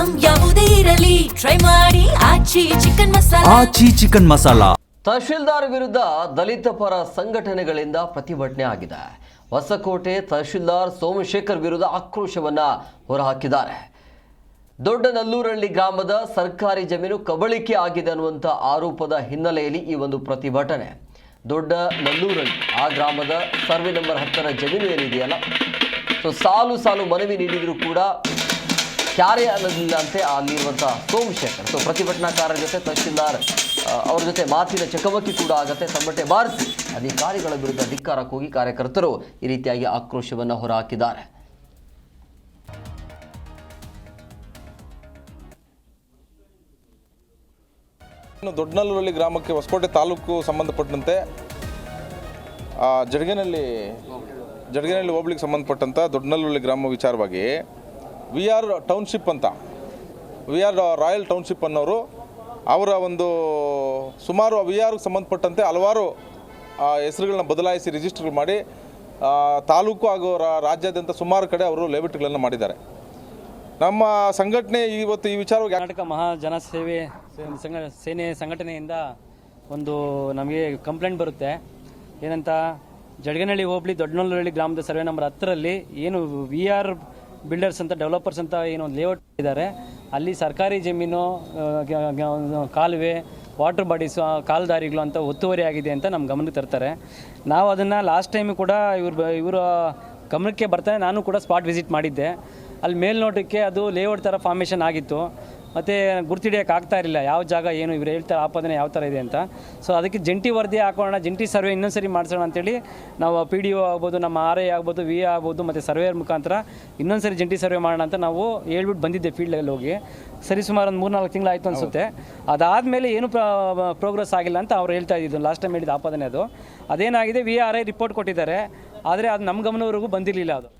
Item ಯಾವುದೇ ಇರಲಿ try ಮಾಡಿ ಆಚಿ ಚಿಕನ್ ಮಸಾಲಾ. ತಹಶೀಲ್ದಾರ್ ವಿರುದ್ಧ ದಲಿತ ಪರ ಸಂಘಟನೆಗಳಿಂದ ಪ್ರತಿಭಟನೆ ಆಗಿದೆ. ಹೊಸಕೋಟೆ ತಹಶೀಲ್ದಾರ್ ಸೋಮಶೇಖರ್ ವಿರುದ್ಧ ಆಕ್ರೋಶವನ್ನ ಹೊರಹಾಕಿದ್ದಾರೆ. ದೊಡ್ಡ ನಲ್ಲೂರಹಳ್ಳಿ ಗ್ರಾಮದ ಸರ್ಕಾರಿ ಜಮೀನು ಕಬಳಿಕೆ ಆಗಿದೆ ಅನ್ನುವಂಥ ಆರೋಪದ ಹಿನ್ನೆಲೆಯಲ್ಲಿ ಈ ಒಂದು ಪ್ರತಿಭಟನೆ. ದೊಡ್ಡ ನಲ್ಲೂರಹಳ್ಳಿ ಆ ಗ್ರಾಮದ ಸರ್ವೆ ನಂಬರ್ 10ರ ಜಮೀನು ಏನಿದೆಯಲ್ಲ, ಸೊ ಸಾಲು ಮನವಿ ನೀಡಿದರೂ ಕೂಡ ಕ್ಯಾರೆ ಅನ್ನೋದಿಲ್ಲ ಅಂತೆ ಅಲ್ಲಿರುವಂಥ ಸೋಮಶೇಖರ್. ಸೊ ಪ್ರತಿಭಟನಾಕಾರರ ಜೊತೆ ತಹಶೀಲ್ದಾರ್ ಅವ್ರ ಜೊತೆ ಮಾತಿನ ಚಕಮಕಿ ಕೂಡ ಆಗತ್ತೆ. ತಮ್ಮಟೆ ಬಾರಿಸಿ ಅಧಿಕಾರಿಗಳ ವಿರುದ್ಧ ಧಿಕ್ಕಾರಕ್ಕೆ ಹೋಗಿ ಕಾರ್ಯಕರ್ತರು ಈ ರೀತಿಯಾಗಿ ಆಕ್ರೋಶವನ್ನು ಹೊರಹಾಕಿದ್ದಾರೆ. ದೊಡ್ಡನಲ್ಲೂರಹಳ್ಳಿ ಗ್ರಾಮಕ್ಕೆ ಹೊಸಕೋಟೆ ತಾಲೂಕು ಸಂಬಂಧಪಟ್ಟಂತೆ ಜಡಗೇನಹಳ್ಳಿ ಹೋಬಳಿಗೆ ಸಂಬಂಧಪಟ್ಟಂಥ ದೊಡ್ಡನಲ್ಲೂರಹಳ್ಳಿ ಗ್ರಾಮ ವಿಚಾರವಾಗಿ ವಿ ಆರ್ ರಾಯಲ್ ಟೌನ್ಶಿಪ್ ಅನ್ನೋರು ಅವರ ಒಂದು ಸುಮಾರು ವಿ ಆರ್ಗೆ ಸಂಬಂಧಪಟ್ಟಂತೆ ಹಲವಾರು ಹೆಸರುಗಳನ್ನ ಬದಲಾಯಿಸಿ ರಿಜಿಸ್ಟರ್ಗಳು ಮಾಡಿ ತಾಲೂಕು ಹಾಗೂ ರಾಜ್ಯಾದ್ಯಂತ ಸುಮಾರು ಕಡೆ ಅವರು ಲೇಔಟ್ಗಳನ್ನು ಮಾಡಿದ್ದಾರೆ. ನಮ್ಮ ಸಂಘಟನೆ ಇವತ್ತು ಈ ವಿಚಾರವಾಗಿ ಕರ್ನಾಟಕ ಮಹಾಜನ ಸೇನೆ ಸಂಘಟನೆಯಿಂದ ಒಂದು ನಮಗೆ ಕಂಪ್ಲೇಂಟ್ ಬರುತ್ತೆ. ಏನಂತ, ಜಡಗೇನಹಳ್ಳಿ ಹೋಬಳಿ ದೊಡ್ಡನಲ್ಲೂರಹಳ್ಳಿ ಗ್ರಾಮದ ಸರ್ವೆ ನಂಬರ್ 10ರಲ್ಲಿ ಏನು ವಿ ಆರ್ ಬಿಲ್ಡರ್ಸ್ ಅಂತ ಡೆವಲಪರ್ಸ್ ಅಂತ ಏನೋ ಲೇಔಟ್ ಇದ್ದಾರೆ, ಅಲ್ಲಿ ಸರ್ಕಾರಿ ಜಮೀನು, ಕಾಲುವೆ, ವಾಟರ್ ಬಾಡೀಸು, ಕಾಲ್ದಾರಿಗಳು ಅಂತ ಒತ್ತುವರಿ ಆಗಿದೆ ಅಂತ ನಮ್ಮ ಗಮನಕ್ಕೆ ತರ್ತಾರೆ. ನಾವು ಅದನ್ನು ಲಾಸ್ಟ್ ಟೈಮು ಕೂಡ ಇವರ ಗಮನಕ್ಕೆ ಬರ್ತಾರೆ. ನಾನು ಕೂಡ ಸ್ಪಾಟ್ ವಿಸಿಟ್ ಮಾಡಿದ್ದೆ. ಅಲ್ಲಿ ಮೇಲ್ನೋಟಕ್ಕೆ ಅದು ಲೇಔಟ್ ಥರ ಫಾರ್ಮೇಷನ್ ಆಗಿತ್ತು. ಮತ್ತು ಗುರ್ತಿಡಿಯೋಕೆ ಆಗ್ತಾ ಇರಲಿಲ್ಲ ಯಾವ ಜಾಗ ಏನು ಇವರು ಹೇಳ್ತಾರೆ ಆಪಾದನೆ ಯಾವ ಥರ ಇದೆ ಅಂತ. ಸೊ ಅದಕ್ಕೆ ಜಂಟಿ ವರದಿ ಹಾಕೋಣ, ಜಂಟಿ ಸರ್ವೆ ಇನ್ನೊಂದು ಮಾಡಿಸೋಣ ಅಂತೇಳಿ ನಾವು PDO ಆಗ್ಬೋದು, ನಮ್ಮ RI ಆಗ್ಬೋದು, VA ಆಗ್ಬೋದು, ಮತ್ತು ಸರ್ವೇಯರ್ ಮುಖಾಂತರ ಇನ್ನೊಂದು ಜಂಟಿ ಸರ್ವೆ ಮಾಡೋಣ ಅಂತ ನಾವು ಹೇಳ್ಬಿಟ್ಟು ಬಂದಿದ್ದೆ ಫೀಲ್ಡಲ್ಲಿ ಹೋಗಿ. ಸುಮಾರು ಒಂದು 3-4 ತಿಂಗಳಾಯಿತು ಅನಿಸುತ್ತೆ. ಅದಾದಮೇಲೆ ಏನು ಪ್ರೋಗ್ರೆಸ್ ಆಗಿಲ್ಲ ಅಂತ ಅವ್ರು ಹೇಳ್ತಾ ಇದ್ದಿದ್ದು. ಲಾಸ್ಟ್ ಟೈಮ್ ಹೇಳಿದ ಆಪಾದನೆ ಅದೇನಾಗಿದೆ, VA RI ರಿಪೋರ್ಟ್ ಕೊಟ್ಟಿದ್ದಾರೆ, ಆದರೆ ಅದು ನಮ್ಮ ಗಮನವರೆಗೂ ಬಂದಿರಲಿಲ್ಲ ಅದು.